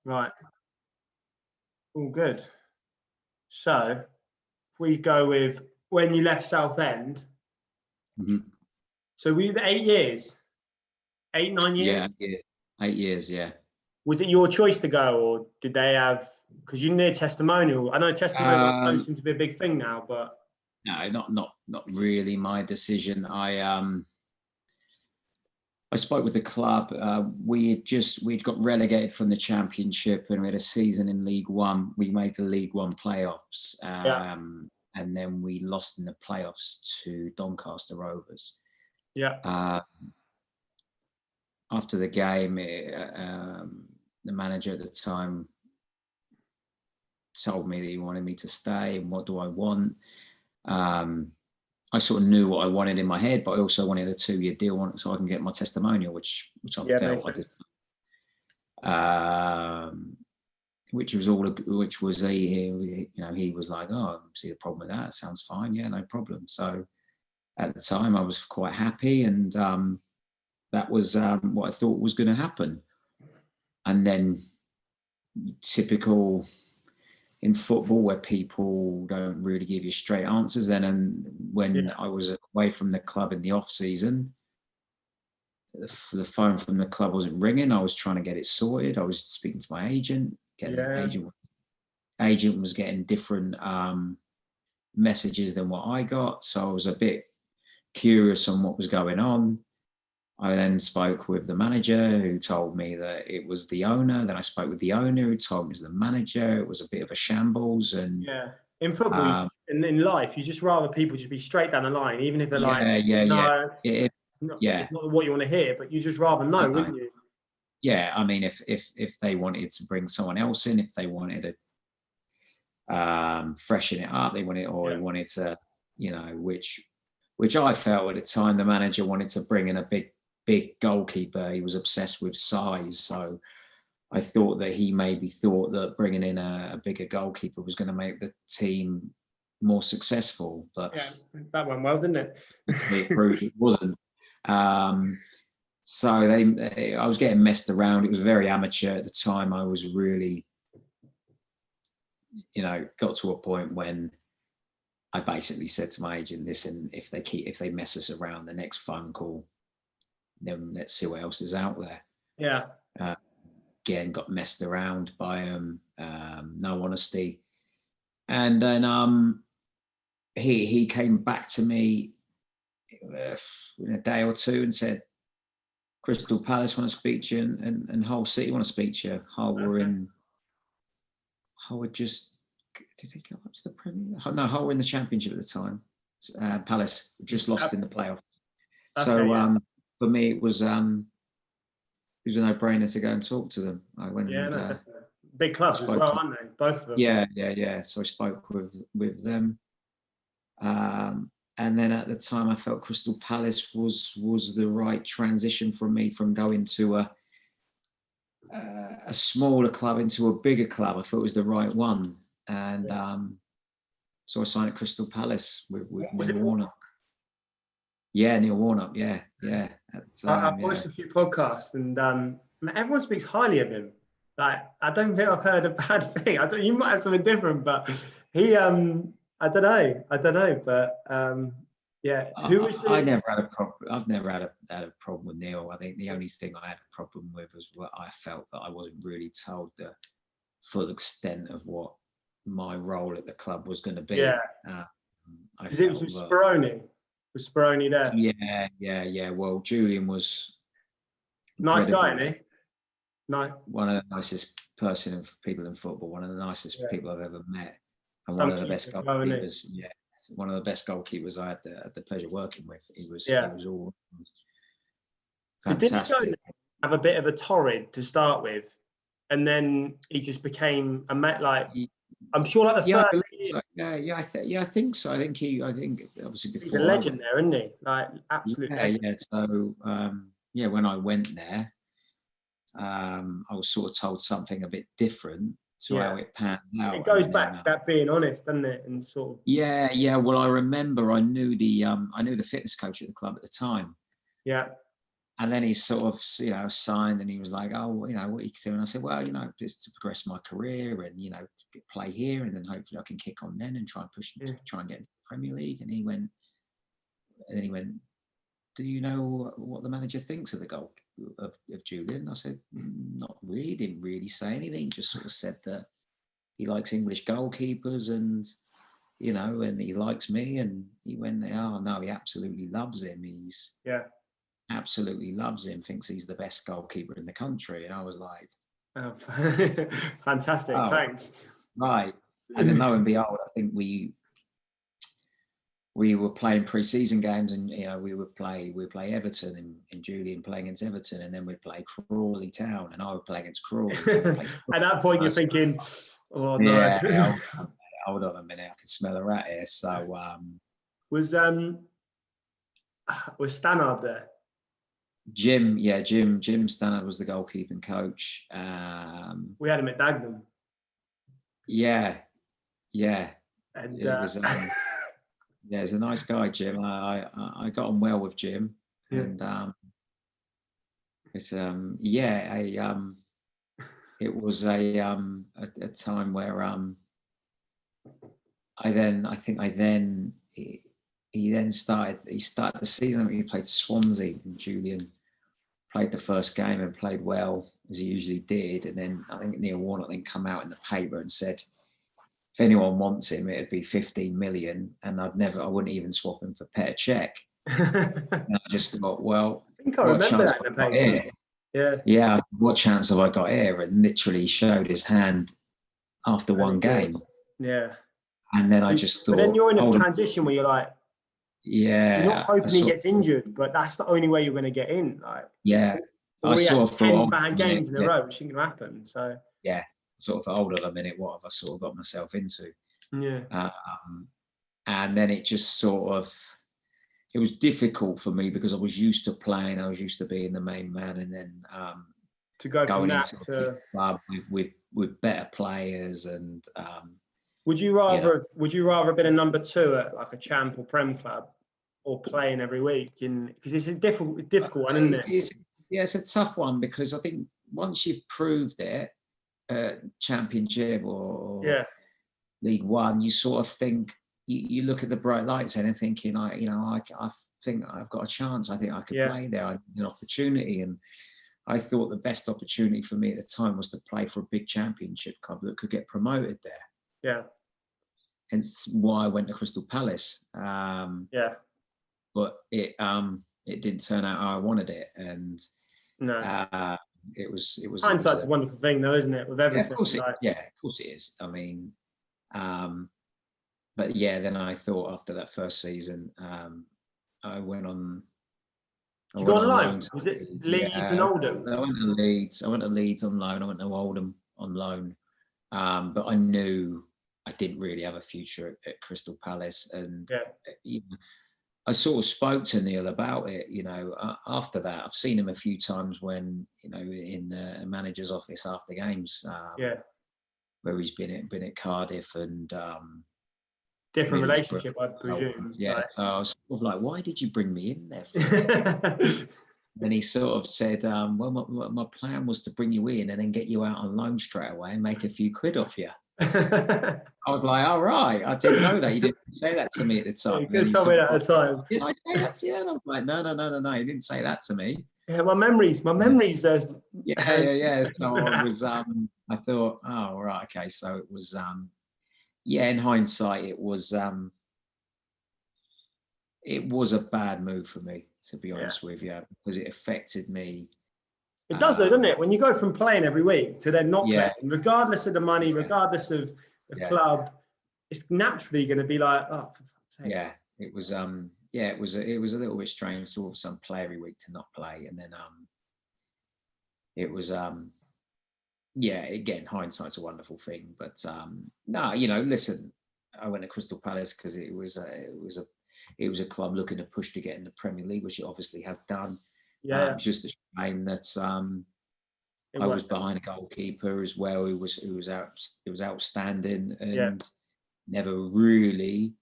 Right. All good. So, if we go with when you left Southend. Mm-hmm. So were you there 8 years? 8, 9 years? Yeah, 8 years, yeah. Was it your choice to go, or did they have? Because you need a testimonial. I know testimonials don't seem to be a big thing now, but no, not really my decision. I spoke with the club. We'd got relegated from the Championship, and we had a season in League One. We made the League One playoffs, and then we lost in the playoffs to Doncaster Rovers. Yeah. After the game, the manager at the time told me that he wanted me to stay, and what do I want? I sort of knew what I wanted in my head, but I also wanted a 2-year deal so I can get my testimonial, which I felt I did. He was like, "Oh, see the problem with that? Sounds fine. Yeah, no problem." So at the time, I was quite happy, and that was what I thought was going to happen. And then, typical in football, where people don't really give you straight answers. And when I was away from the club in the off season, the phone from the club wasn't ringing. I was trying to get it sorted. I was speaking to my agent. Agent was getting different messages than what I got. So I was a bit curious on what was going on. I then spoke with the manager, who told me that it was the owner. Then I spoke with the owner, who told me it was the manager. It was a bit of a shambles. And in football, in life, you just rather people just be straight down the line, even if they're it's not what you want to hear, but you just rather know, wouldn't you? Yeah, I mean, if they wanted to bring someone else in, if they wanted to freshen it up, they wanted to, which I felt at the time, the manager wanted to bring in a big goalkeeper. He was obsessed with size, so I thought that he maybe thought that bringing in a bigger goalkeeper was going to make the team more successful. But that went well, didn't it? It proved it wasn't. So I was getting messed around. It was very amateur at the time. I was really, got to a point when I basically said to my agent, "Listen, if they mess us around, the next phone call, then let's see what else is out there." Yeah. Again, got messed around by no honesty, and then he came back to me in a day or two and said, "Crystal Palace want to speak to you, and Hull City want to speak to you." Hull were just, did they go up to the Premier? No, Hull were in the Championship at the time. Palace just lost in the playoffs. So for me, it was a no-brainer to go and talk to them. I went definitely. Big clubs as well, aren't they? Both of them. Yeah. So I spoke with them. And then at the time, I felt Crystal Palace was the right transition for me from going to a smaller club into a bigger club. I thought it was the right one. And so I signed at Crystal Palace with Neil Warnock. Yeah, Neil Warnock. Yeah. I've watched a few podcasts, and everyone speaks highly of him. Like, I don't think I've heard a bad thing. You might have something different, but he, I don't know, but Who was I never had a problem. I've never had a problem with Neil. I think the only thing I had a problem with was what I felt that I wasn't really told the full extent of what my role at the club was going to be. Yeah. Because it was with Speroni. Was Speroni there? Yeah. Well, Julian was nice guy, isn't he? No. One of the nicest people in football. One of the nicest people I've ever met, and one of the best goalkeepers. Yeah, one of the best goalkeepers I had the pleasure working with. He was all fantastic. Didn't he have a bit of a torrid to start with, and then he just became I'm sure like the first year. I think so. I think obviously before he's a legend there, isn't he? Like absolute legend. Yeah. So when I went there, I was sort of told something a bit different to how it panned out. It goes back to that being honest, doesn't it? And sort of. Yeah. Well, I remember I knew the fitness coach at the club at the time. Yeah. And then he sort of, signed, and he was like, "Oh, what are you doing?" I said, "Well, it's to progress my career and, to play here, and then hopefully I can kick on then and try and push, try and get into the Premier League." And then he went, "Do you know what the manager thinks of the goal of Julian?" I said, "Not really." Didn't really say anything. Just sort of said that he likes English goalkeepers, and and he likes me. And he went, "Oh no, he absolutely loves him. He's absolutely loves him. Thinks he's the best goalkeeper in the country." And I was like, "Oh, fantastic! "Oh, Thanks." right." And then lo and behold, I think we were playing pre-season games, and we would play Everton, and Julian playing against Everton, and then we'd play Crawley Town, and I would play against Crawley. At that point, you're thinking, "Oh no!" Yeah, hold on a minute, I can smell a rat here. So was Stannard there? Jim Stannard was the goalkeeping coach. We had him at Dagenham. Yeah. And it was. Yeah, he's a nice guy, Jim. I got on well with Jim, and it's it was a time where he started the season. He played Swansea, and Julian played the first game and played well, as he usually did. And then I think Neil Warnock then come out in the paper and said, if anyone wants him, it'd be 15 million, and I wouldn't even swap him for Petr Cech. And I just thought, well, I think I remember that in the paper. Yeah, what chance have I got here? And literally showed his hand after one game. Yeah. And then I just thought, but then you're in a transition where you're like, you're not hoping he gets injured, but that's the only way you're going to get in. Like, I sort of thought 10 bad games in a row, which ain't going to happen. So sort of thought, hold on a minute, what have I sort of got myself into? Yeah. And then it just sort of, it was difficult for me because I was used to playing, I was used to being the main man, and then to go going from that into to a club with better players. And would you rather have been a number 2 at like a Champ or Prem club, or playing every week? Because it's a difficult one, isn't it? It's a tough one, because I think once you've proved it, Championship or League One, you sort of think, you look at the bright lights and thinking, I think I've got a chance. I think I could play there. I need an opportunity. And I thought the best opportunity for me at the time was to play for a big Championship club that could get promoted there. Yeah. Hence why I went to Crystal Palace. But it didn't turn out how I wanted it. And no. It was hindsight's a wonderful thing, though, isn't it? With everything. Of course it is. I mean, but then I thought after that first season, I went on. Did you go on loan? Was it Leeds and Oldham? I went to Leeds. I went to Leeds on loan. I went to Oldham on loan. But I knew I didn't really have a future at Crystal Palace, and I sort of spoke to Neil about it. After that, I've seen him a few times when in the manager's office after games. Where he's been at Cardiff, and different relationship, I presume. So I was sort of like, why did you bring me in there for? And he sort of said, well, my plan was to bring you in and then get you out on loan straight away and make a few quid off you. I was like, all right, I didn't know that. You didn't say that to me at the time. You could tell me that at the time. Did I say that to you? And I was like, no, you didn't say that to me. Yeah, my memories. So I was, I thought, oh, right, okay. So it was, in hindsight, it was a bad move for me, to be honest with you, because it affected me. It does, though, doesn't it? When you go from playing every week to then not playing, regardless of the money, regardless of the club, it's naturally going to be like, oh, for fuck's sake. Yeah, it was. It was a little bit strange to all of a sudden play every week to not play, and then it was again, hindsight's a wonderful thing, but no, listen, I went to Crystal Palace because it was a club looking to push to get in the Premier League, which it obviously has done. It was just a shame that I was behind a goalkeeper as well who was outstanding and never really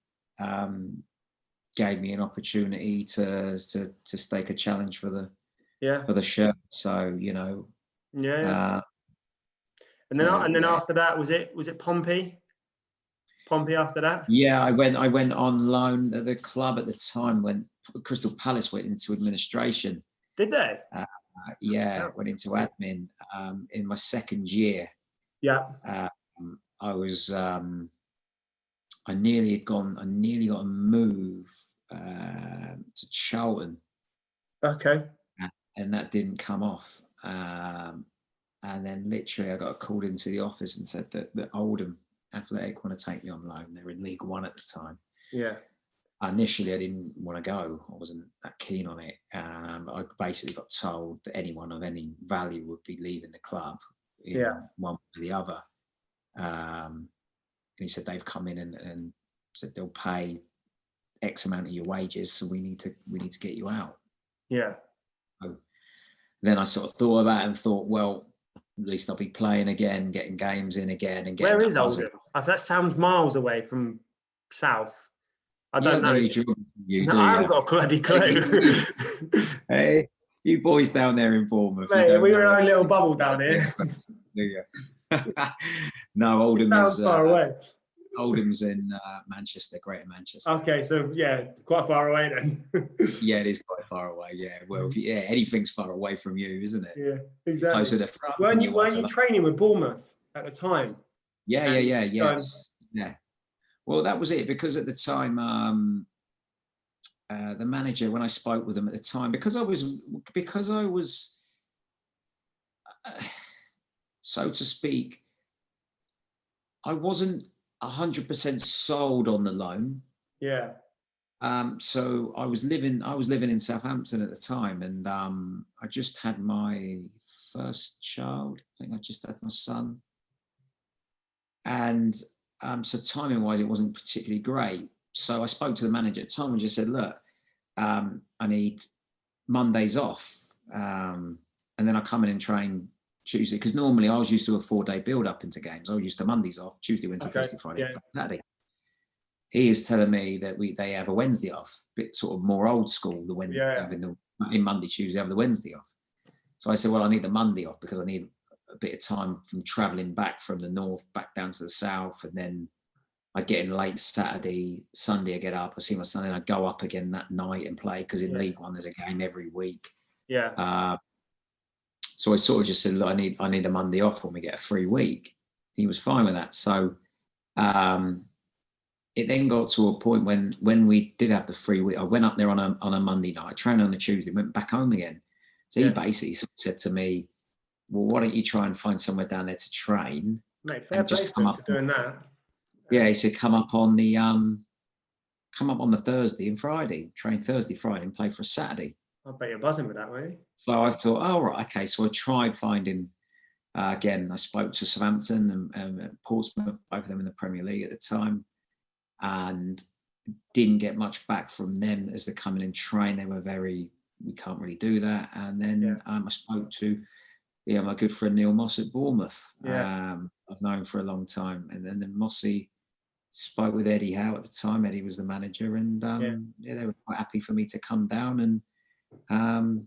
gave me an opportunity to stake a challenge for Yeah. for the shirt. So, Yeah. And then so yeah. after that, was it Pompey? Pompey after that? Yeah, I went on loan at the club at the time when Crystal Palace went into administration. Did they? Yeah, went into admin in my second year. Yeah. I was I nearly got a move to Charlton. Okay. And that didn't come off. And then literally I got called into the office and said that Oldham Athletic want to take me on loan. They were in League One at the time. Yeah. Initially, I didn't want to go. I wasn't that keen on it. I basically got told that anyone of any value would be leaving the club in one way or the other. And he said they've come in and said they'll pay X amount of your wages, so we need to get you out. Yeah. So then I sort of thought about it and thought, well, at least I'll be playing again, getting games in again, and getting. Where is Oldham? That sounds miles away from South. I don't know. I haven't got a bloody clue. Hey, you boys down there in Bournemouth. Mate, we were in our own little bubble down here. No, Oldham sounds far away. Oldham's in Manchester, Greater Manchester. Okay, so yeah, quite far away then. Yeah, it is quite far away. Yeah, well, anything's far away from you, isn't it? Yeah, exactly. Closer to France. Weren't you training with Bournemouth at the time? Yes. Well, that was it, because at the time, the manager, when I spoke with him at the time, because I was, so to speak, I wasn't 100% sold on the loan. Yeah. So I was living in Southampton at the time, and I just had my first child. I think I just had my son, and so timing wise, it wasn't particularly great. So I spoke to the manager at the time and just said, look, I need Mondays off, and then I come in and train Tuesday, because normally I was used to a 4-day build up into games. I was used to Mondays off, Tuesday, Wednesday, Thursday, Friday, Saturday. He is telling me that they have a Wednesday off, bit sort of more old school. The Wednesday in Monday, Tuesday, have the Wednesday off. So I said, well, I need the Monday off because I need a bit of time from travelling back from the north back down to the south, and then I get in late Saturday, Sunday I get up, I see my son, and I go up again that night and play, because in League One there's a game every week. Yeah. So I sort of just said, look, I need the Monday off when we get a free week. He was fine with that. So it then got to a point when we did have the free week, I went up there on a Monday night, I trained on a Tuesday, went back home again. So he basically sort of said to me, well, why don't you try and find somewhere down there to train? Mate, fair play for doing that. Yeah, he said, come up on the Thursday and Friday, train Thursday, Friday, and play for a Saturday. I bet you're buzzing with that, weren't you? So I thought, oh, right, okay. So I tried finding, again, I spoke to Southampton and Portsmouth, both of them in the Premier League at the time, and didn't get much back from them as they come in and train. They were we can't really do that. And then I spoke to my good friend Neil Moss at Bournemouth. I've known for a long time. And then Mossy spoke with Eddie Howe at the time. Eddie was the manager, and they were quite happy for me to come down, and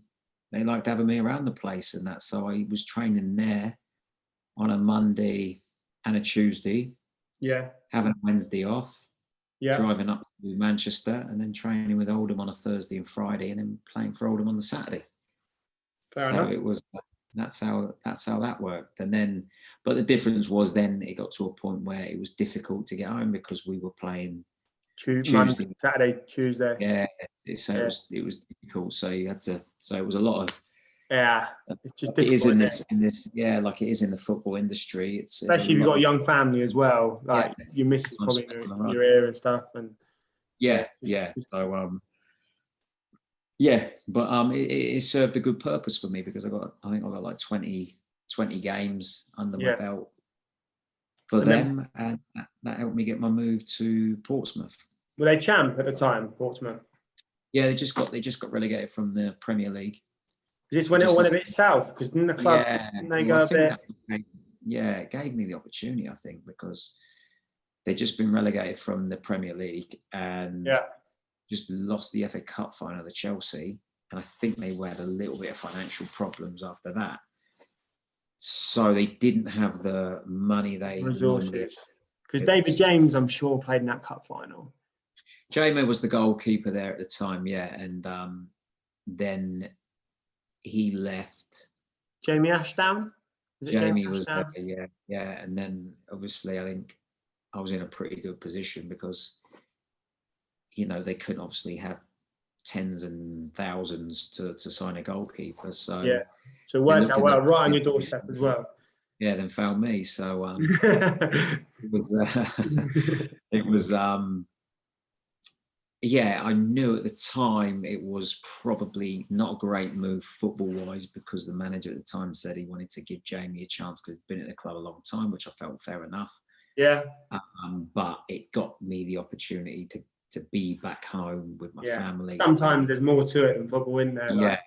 they liked having me around the place and that. So I was training there on a Monday and a Tuesday, having a Wednesday off, driving up to Manchester, and then training with Oldham on a Thursday and Friday, and then playing for Oldham on the Saturday. Fair enough. It was. That's how that worked. And then, but the difference was then it got to a point where it was difficult to get home because we were playing Tuesday, Monday, Saturday, Tuesday. Yeah, so it was difficult. So you had to. So it was a lot of. Yeah, it's just difficult. It is in this. Yeah, like it is in the football industry. It's especially if you've got a young family as well. Like your missus probably in your ear and stuff. And So but it served a good purpose for me because I think I got like 20 games under my belt for them, and that helped me get my move to Portsmouth. Were they champ at the time, Portsmouth? Yeah, they just got relegated from the Premier League. Is this when it went a bit south? Because didn't the club didn't they go a bit? It gave me the opportunity, I think, because they'd just been relegated from the Premier League and just lost the FA Cup final to Chelsea. and I think they had a little bit of financial problems after that. So they didn't have the money they resources. Because David James, I'm sure, played in that cup final. Jamie was the goalkeeper there at the time, yeah, and then he left. Jamie Ashdown? Jamie was there, yeah, and then obviously I think I was in a pretty good position because, you know, they couldn't obviously have tens and thousands to sign a goalkeeper. So yeah, so it worked out well, right on your doorstep as well. Yeah, then found me. So it was yeah, I knew at the time it was probably not a great move football-wise, because the manager at the time said he wanted to give Jamie a chance because he'd been at the club a long time, which I felt fair enough. Yeah. But it got me the opportunity to be back home with my family. Sometimes there's more to it than football, isn't there? Yeah,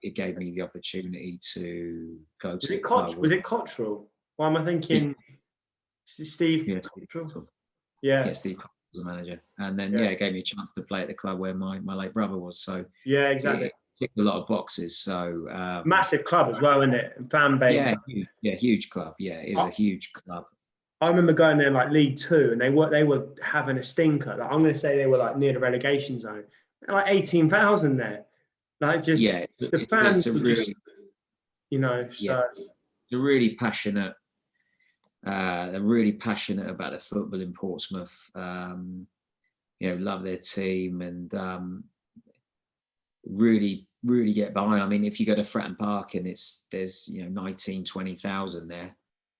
it gave me the opportunity to go to the club. Was it Cottrell? Why am I thinking Steve Cottrell? Yeah, Steve Cottrell was the manager. And then, it gave me a chance to play at the club where my late brother was. So yeah, exactly. It ticked a lot of boxes. So massive club as well, isn't it? And fan base. Yeah, huge club. Yeah, it is a huge club. I remember going there like League Two, and they were having a stinker. Like, I'm going to say they were like near the relegation zone. Like 18,000 there. Like just the fans were really, just, you know. So they're really passionate. They're really passionate about the football in Portsmouth. You know, love their team and really get behind. I mean, if you go to Fratton Park and there's 19,000-20,000 there.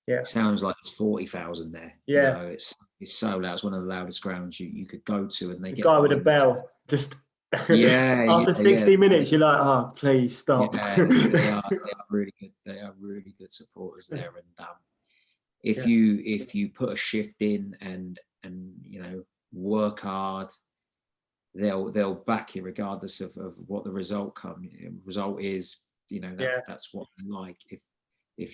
Yeah, it sounds like it's 40,000 there. Yeah, you know, it's so loud. It's one of the loudest grounds you could go to, and they get guy with a bell just. After 60 minutes, you're like, oh, please stop. Yeah, they are really good. They are really good supporters there, and if you put a shift in and you know, work hard, they'll back you regardless of what the result is. You know, that's what I like. If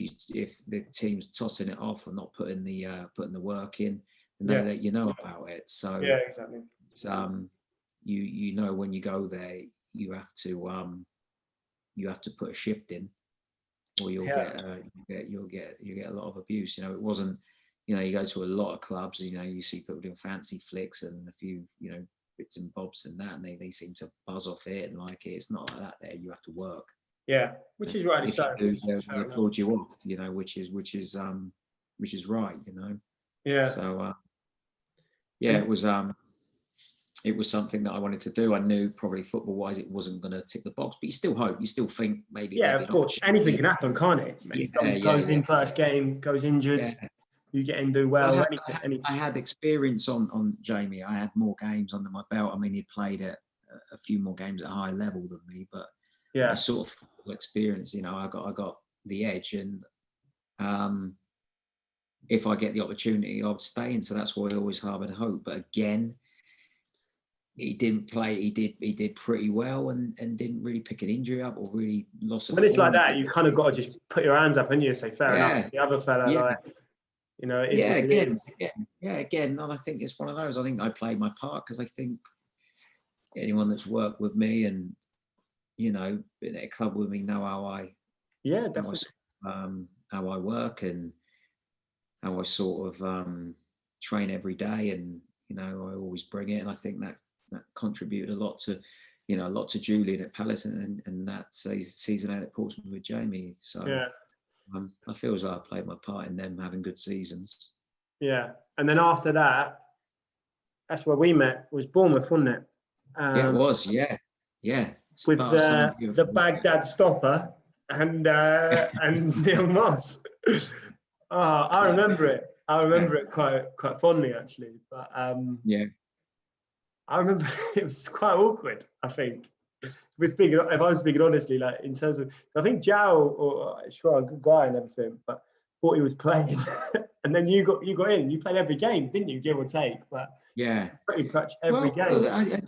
the team's tossing it off and not putting the work in, and they let you know about it. So yeah, exactly. It's, you know, when you go there, you have to put a shift in, or you'll get a lot of abuse. You know, it wasn't. You know, you go to a lot of clubs. You know, you see people doing fancy flicks and a few, you know, bits and bobs and that, and they seem to buzz off it and like it. It's not like that there. You have to work. Yeah, which is rightly so. They applaud you off, you know, which is right, you know. Yeah. So it was something that I wanted to do. I knew probably football-wise it wasn't going to tick the box, but you still hope, you still think maybe. Yeah, of course, anything can happen, can't it? Goes in first game, goes injured. Yeah. You get in, do well. I had experience on Jamie. I had more games under my belt. I mean, he played at a few more games at a higher level than me, but I sort of experience. You know, I got the edge, and if I get the opportunity, I would stay. And so that's why I always harboured hope. But again, he didn't play. He did pretty well, and didn't really pick an injury up or really lost. When it's like that, you kind of got to just put your hands up and you say, "Fair enough." The other fella, like, you know, again, and I think it's one of those. I think I played my part because I think anyone that's worked with me and, you know, been at a club with me know how I work and how I sort of train every day, and, you know, I always bring it, and I think that contributed a lot to Julian at Palace and that season out at Portsmouth with Jamie. So I feel as though I played my part in them having good seasons. Yeah, and then after that, that's where we met. Was Bournemouth, wasn't it? It was. Yeah. With the Baghdad stopper and Neil Moss. I remember it. I remember it quite fondly, actually. But I remember it was quite awkward, I think. If I was speaking honestly, like in terms of, I think Jow, or sure, a good guy and everything, but thought he was playing, and then you got in. You played every game, didn't you? Give or take, but pretty much every game.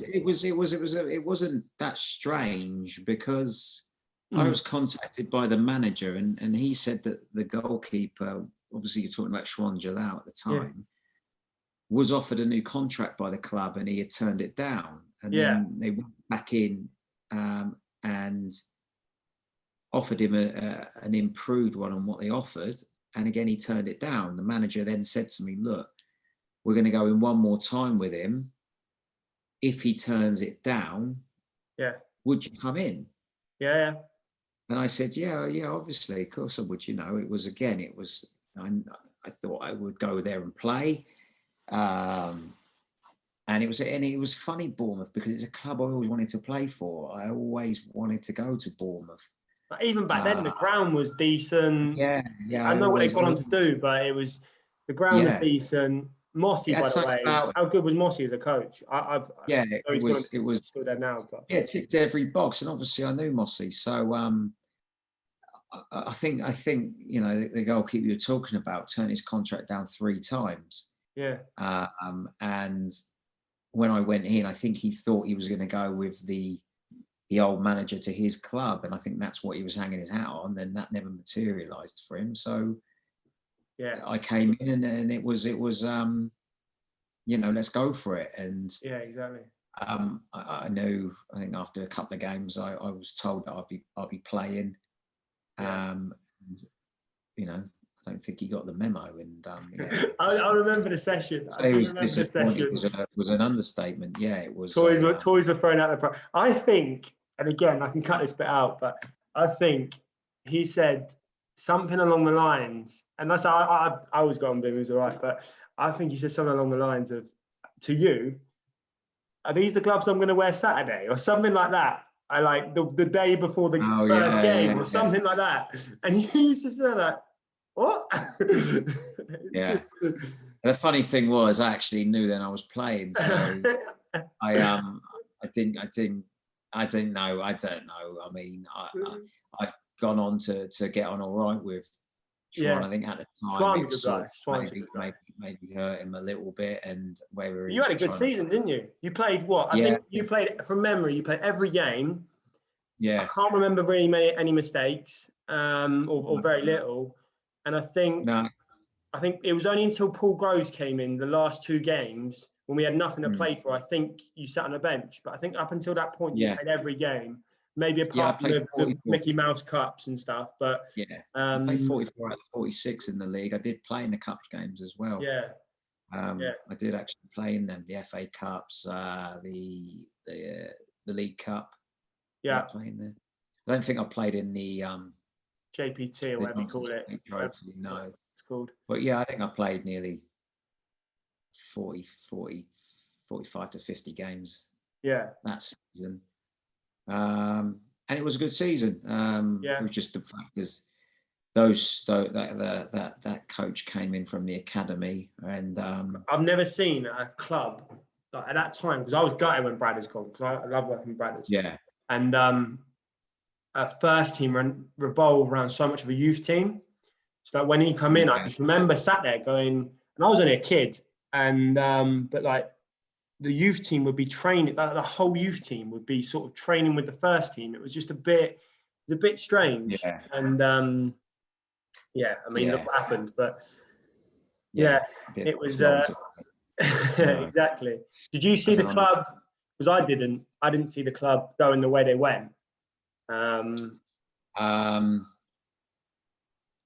It wasn't that strange because I was contacted by the manager, and he said that the goalkeeper, obviously you're talking about Shwan Jalal at the time, was offered a new contract by the club, and he had turned it down, and then they went back in. and offered him an improved one on what they offered. And again, he turned it down. The manager then said to me, look, we're going to go in one more time with him. If he turns it down, would you come in? Yeah. And I said, yeah, obviously, of course I would. You know, it was, I thought I would go there and play. And it was funny, Bournemouth, because it's a club I always wanted to play for. I always wanted to go to Bournemouth. But even back then, the ground was decent. Yeah. I know what they've gone on to do, but the ground was decent. Mossy, by the way, how good was Mossy as a coach? It was still there now, but it ticked every box, and obviously I knew Mossy, so I think you know, the goalkeeper you're talking about turned his contract down 3 times. Yeah. And when I went in, I think he thought he was going to go with the old manager to his club, and I think that's what he was hanging his hat on. Then that never materialised for him. So I came in, and it was you know, let's go for it. And exactly. I knew. I think after a couple of games, I was told that I'll be playing. And you know, I don't think he got the memo. And I remember the session. It was an understatement. Yeah, it was. Toys were thrown out the. I think, and again, I can cut this bit out, but I think he said something along the lines, and that's I always got on with him, he was all right, but I think he said something along the lines of, to you, are these the gloves I'm going to wear Saturday, or something like that? I like the day before the first game, or something like that. And he used to say that, what? The funny thing was, I actually knew then I was playing, so I don't know. I mean, I've gone on to get on all right with Schwan. I think at the time it was maybe hurt him a little bit, and whether you had a good season, didn't you? You played what? I think you played, from memory, you played every game. Yeah. I can't remember really any mistakes, or very little. And I think it was only until Paul Groves came in the last 2 games when we had nothing to play for. I think you sat on a bench, but I think up until that point you played every game, maybe apart from the Mickey Mouse Cups and stuff. But I played 44 out of 46 in the league. I did play in the cup games as well. I did actually play in them, the FA Cups, the League Cup. Playing there. I don't think I played in the JPT or whatever you call it. Trophy, no, it's called. But I think I played nearly 45 to 50 games. That season, and it was a good season. It was just the fact is that coach came in from the academy, and I've never seen a club like at that time, because I was gutted when Bradders gone, because I love working with Bradders. And a first team revolved around so much of a youth team. So that when he come in, I just remember sat there going, and I was only a kid, and but like the youth team would be training, the whole youth team would be sort of training with the first team. It was just a bit strange. And I mean, look what happened, but it was exactly. Did you see the club? Because I didn't see the club going the way they went. I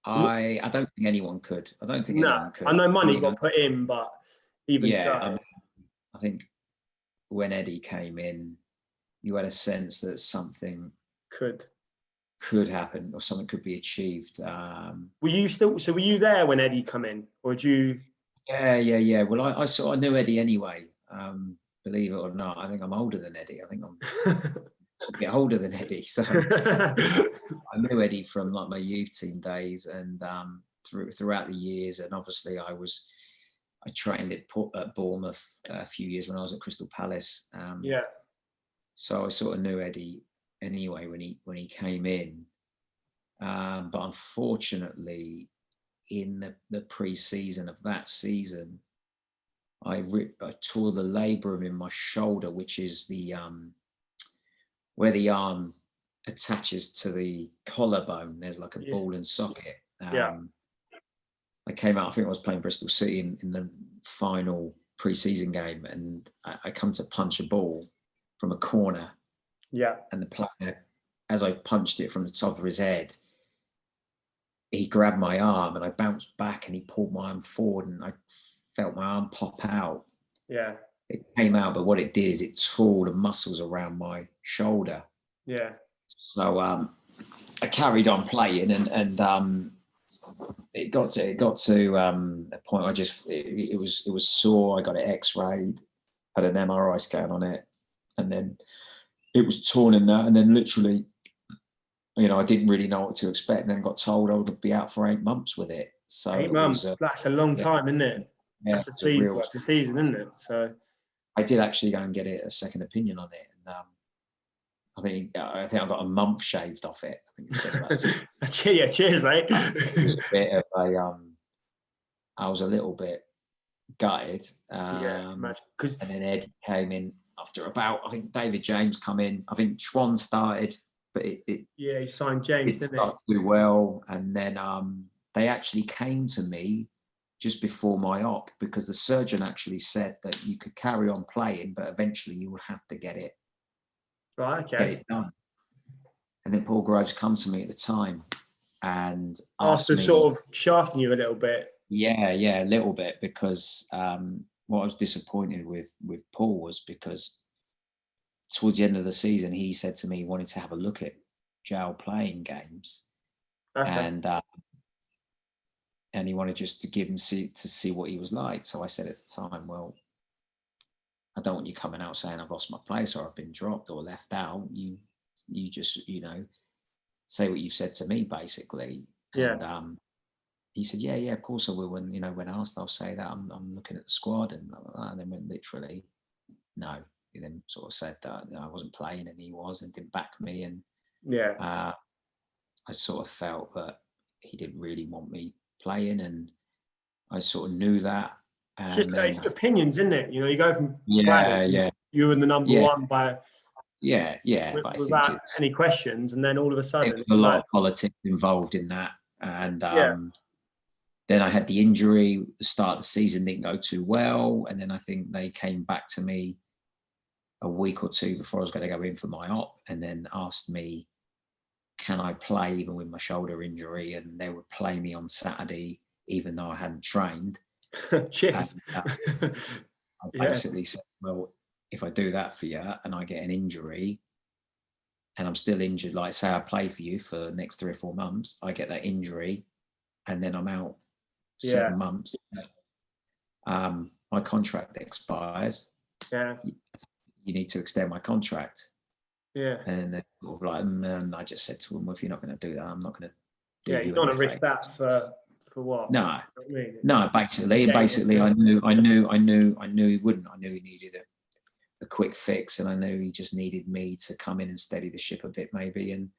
don't think anyone could. Anyone could. I know money got put in, but even so. I think when Eddie came in, you had a sense that something could happen, or something could be achieved. Were you there when Eddie come in, or did you? Yeah. Well, I knew Eddie anyway. Believe it or not, I think I'm older than Eddie. I think I'm a bit older than Eddie. So I knew Eddie from like my youth team days, and throughout the years. And obviously I trained at Bournemouth a few years when I was at Crystal Palace. So I sort of knew Eddie anyway when he came in. But unfortunately, in the pre-season of that season, I tore the labrum in my shoulder, which is the where the arm attaches to the collarbone. There's like a ball and socket. I came out, I think I was playing Bristol City in the final pre-season game, and I come to punch a ball from a corner. And the player as I punched it from the top of his head, he grabbed my arm and I bounced back and he pulled my arm forward and I felt my arm pop out. Yeah. It came out, but what it did is it tore the muscles around my shoulder. Yeah. So I carried on playing and it got to a point I just it was sore. I got it X-rayed, had an MRI scan on it, and then it was torn in that, and then literally, I didn't really know what to expect, and then got told I would be out for 8 months with it. So 8 months, that's a long time, isn't it? Yeah, that's a season. It's a season, isn't it? So I did actually go and get a second opinion on it, and I think I got a month shaved off it. I think you said about yeah, cheers, mate. It was a bit of a I was a little bit gutted. And then Ed came in after about, I think David James come in. I think Schwann started, but he signed James, didn't start to do well. And then they actually came to me just before my op because the surgeon actually said that you could carry on playing, but eventually you would have to get it done. And then Paul Groves come to me at the time and after sort of shafting you a little bit. Yeah, a little bit, because what I was disappointed with Paul was because towards the end of the season he said to me he wanted to have a look at Joe playing games, and he wanted just to give him to see what he was like. So I said at the time, well, I don't want you coming out saying I've lost my place or I've been dropped or left out. You just say what you've said to me, basically. Yeah. And he said, yeah, of course I will. When asked, I'll say that I'm looking at the squad and blah, blah, blah. And then when literally, no, he then sort of said that I wasn't playing and he was and didn't back me. And I sort of felt that he didn't really want me playing, and I sort of knew that. And it's just it's opinions, isn't it? You go from players, you were the number one by without any questions, and then all of a sudden there was a lot of politics involved in that. And then I had the injury. The start of the season didn't go too well, and then I think they came back to me a week or two before I was going to go in for my op, and then asked me, can I play even with my shoulder injury? And they would play me on Saturday even though I hadn't trained. Cheers. I basically said, well, if I do that for you and I get an injury and I'm still injured, like say I play for you for the next 3 or 4 months, I get that injury and then I'm out 7 months. My contract expires. Yeah. You need to extend my contract. Yeah. And then sort of like, and I just said to him, well, if you're not going to do that, I'm not going to do you don't want to risk that for what? No. You know No, basically I knew he wouldn't. I knew he needed a quick fix, and I knew he just needed me to come in and steady the ship a bit maybe. And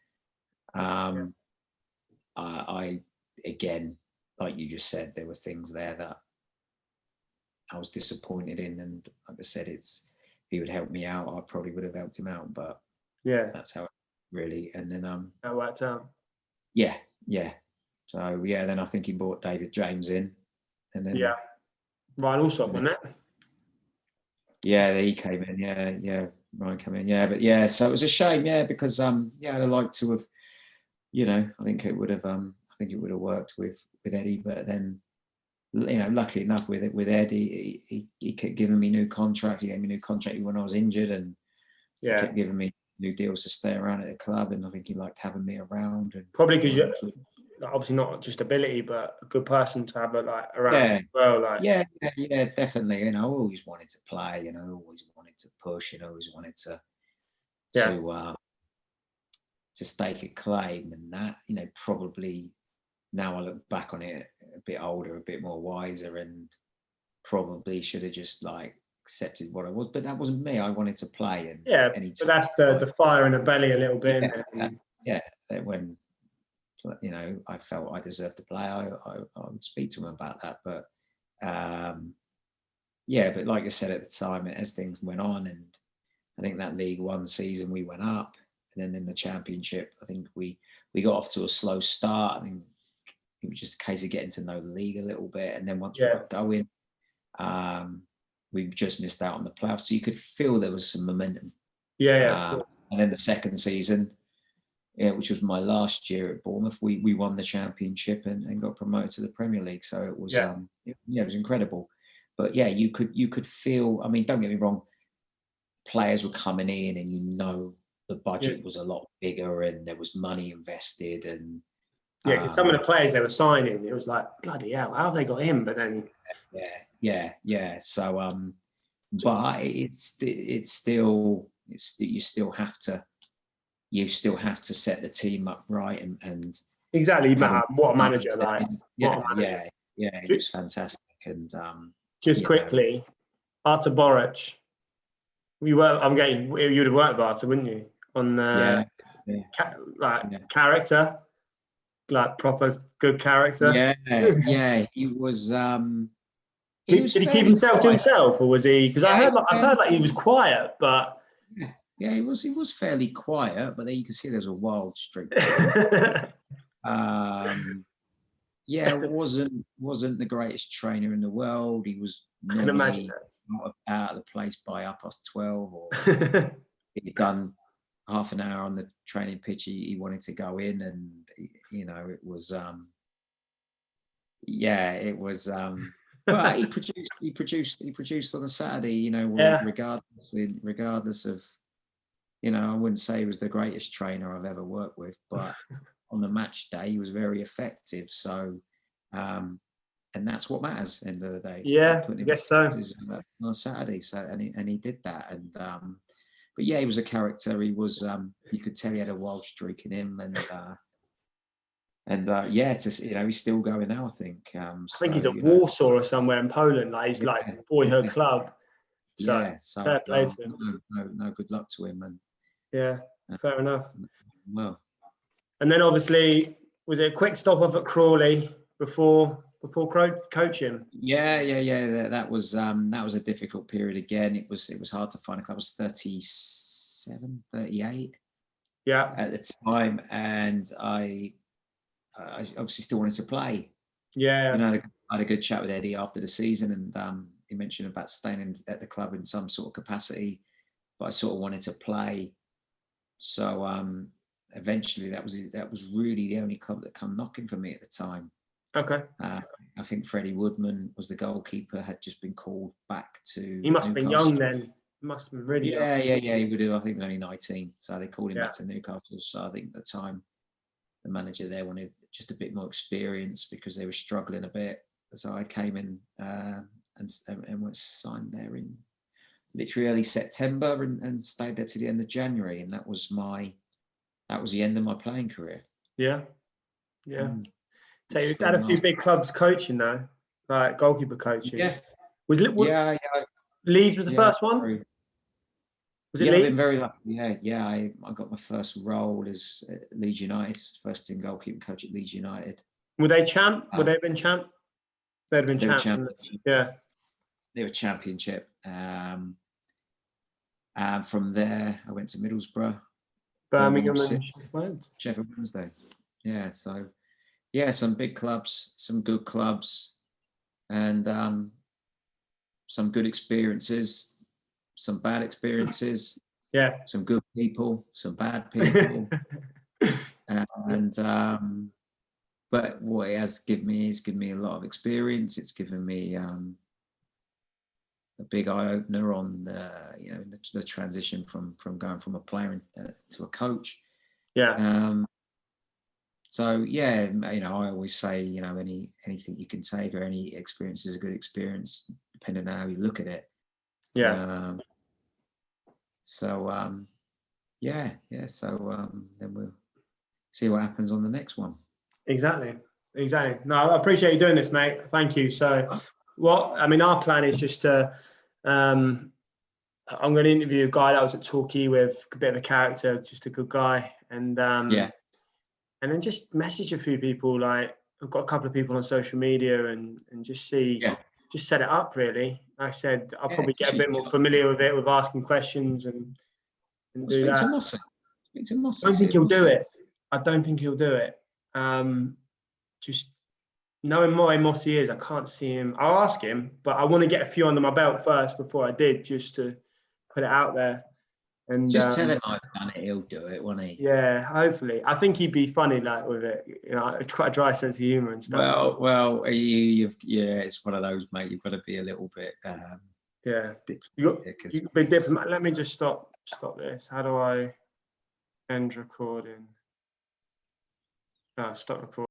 I again, like you just said, there were things there that I was disappointed in, and like I said, if he would help me out, I probably would have helped him out, but that's how it really. And then that worked out. Yeah. So then I think he brought David James in, and then Ryan Alsop, wasn't it? Yeah, he came in. Yeah, Ryan came in. But so it was a shame. Because I'd like to have, I think it would have worked with Eddie, but then, luckily enough with Eddie, he kept giving me new contracts. He gave me a new contract when I was injured, and he kept giving me new deals to stay around at the club, and I think he liked having me around. And probably because you're obviously not just ability, but a good person to have around as well. Yeah, definitely. I always wanted to play, always wanted to push, always wanted to stake a claim, and that, probably now I look back on it a bit older, a bit more wiser, and probably should have just accepted what I was, but that wasn't me. I wanted to play, and but that's the fire in the belly a little bit. When I felt I deserved to play, I would speak to him about that. But but like I said at the time, as things went on, and I think that League One season we went up, and then in the Championship, I think we got off to a slow start. I think it was just a case of getting to know the league a little bit, and then once we got going, we just missed out on the playoffs. So you could feel there was some momentum. And then the second season, which was my last year at Bournemouth. We won the championship and got promoted to the Premier League. So it was it was incredible. But yeah, you could feel. I mean, don't get me wrong. Players were coming in, and the budget was a lot bigger, and there was money invested, and because some of the players they were signing, it was like, bloody hell, how have they got him? But then yeah. So but it's still you still have to set the team up right and exactly. What a manager! It was fantastic. And just quickly, Artur Boruc. You would have worked with Artur, wouldn't you? On character, like proper good character. Yeah. He was. Did he keep himself to himself, or was he? Because I've heard like he was quiet, but he was fairly quiet. But then you can see there was a wild streak. Wasn't the greatest trainer in the world. He was I can imagine that. Not out of the place by 12:30, or he'd done half an hour on the training pitch. He wanted to go in, and it was it was. But he produced on a Saturday. Regardless of, I wouldn't say he was the greatest trainer I've ever worked with, but on the match day he was very effective. So. And that's what matters in the day. I guess so. On a Saturday, and he did that. And but yeah, he was a character. He was. You could tell he had a wild streak in him, he's still going now. I think. I think he's at Warsaw or somewhere in Poland. Like he's like boyhood club. So fair play to him. No, good luck to him. And fair enough. Well, and then obviously, was it a quick stop off at Crawley before coaching? Yeah. That was a difficult period again. It was hard to find a club. I was 37, 38 at the time, and I obviously still wanted to play. I had a good chat with Eddie after the season, and he mentioned about staying at the club in some sort of capacity, but I sort of wanted to play. So eventually that was really the only club that come knocking for me at the time. Okay. I think Freddie Woodman was the goalkeeper, had just been called back to. He must have been young then. He must have been really young. Yeah. He would have. I think he was only 19, so they called him back to Newcastle. So I think at the time, the manager there wanted just a bit more experience because they were struggling a bit. So I came in and was signed there in literally early September and stayed there to the end of January, and that was the end of my playing career. Yeah. So you've had a few big clubs coaching though, like goalkeeper coaching. Yeah. Leeds was the first one? Was it Leeds? I've been very lucky. Yeah. I got my first role as Leeds United, first team goalkeeper coach at Leeds United. Were they champ? Would they have been champ? They'd have been champ. Yeah. They were championship. And from there, I went to Middlesbrough, Birmingham, and Sheffield Wednesday. Yeah, so. Yeah, some big clubs, some good clubs, and some good experiences, some bad experiences. Yeah. Some good people, some bad people. But what it has given me is given me a lot of experience. It's given me a big eye opener on the transition from going from a player to a coach. Yeah. So yeah, I always say, anything you can take or any experience is a good experience, depending on how you look at it. Yeah. So then we'll see what happens on the next one. Exactly. No, I appreciate you doing this, mate. Thank you. So, our plan is just to. I'm going to interview a guy that was at Torquay with a bit of a character, just a good guy, and and then just message a few people. Like I've got a couple of people on social media, and just see, just set it up. Really, like I said, I'll probably get a bit more familiar with it, with asking questions and do that. Speak to Moss. I don't think he'll do it. I don't think he'll do it. Just knowing what Mossy is, I can't see him. I'll ask him, but I want to get a few under my belt first before I did, just to put it out there. And just tell him I've done it. He'll do it, won't he? Yeah, hopefully. I think he'd be funny like with it. You know, quite a dry sense of humour and stuff. Well, it's one of those, mate. You've got to be a little bit. Yeah, you be diplomat. Let me just stop this. How do I end recording? Stop recording.